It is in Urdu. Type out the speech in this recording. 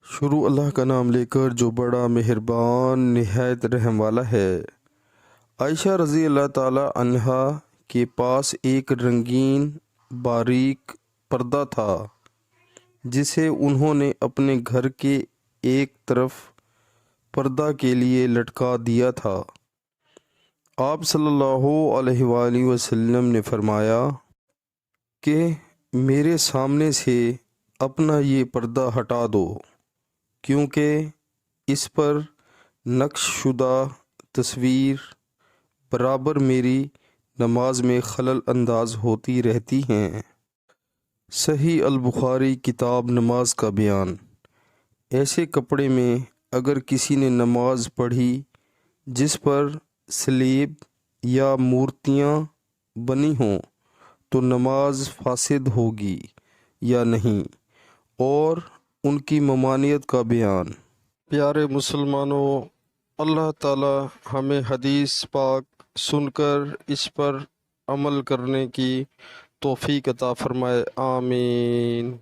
شروع اللہ کا نام لے کر جو بڑا مہربان نہایت رحم والا ہے۔ عائشہ رضی اللہ تعالی عنہا کے پاس ایک رنگین باریک پردہ تھا جسے انہوں نے اپنے گھر کے ایک طرف پردہ کے لیے لٹکا دیا تھا۔ آپ صلی اللہ علیہ وآلہ وسلم نے فرمایا کہ میرے سامنے سے اپنا یہ پردہ ہٹا دو، کیونکہ اس پر نقش شدہ تصویر برابر میری نماز میں خلل انداز ہوتی رہتی ہیں۔ صحیح البخاری کتاب نماز کا بیان۔ ایسے کپڑے میں اگر کسی نے نماز پڑھی جس پر سلیب یا مورتیاں بنی ہوں تو نماز فاسد ہوگی یا نہیں، اور ان کی ممانعت کا بیان۔ پیارے مسلمانوں، اللہ تعالی ہمیں حدیث پاک سن کر اس پر عمل کرنے کی توفیق عطا فرمائے، آمین۔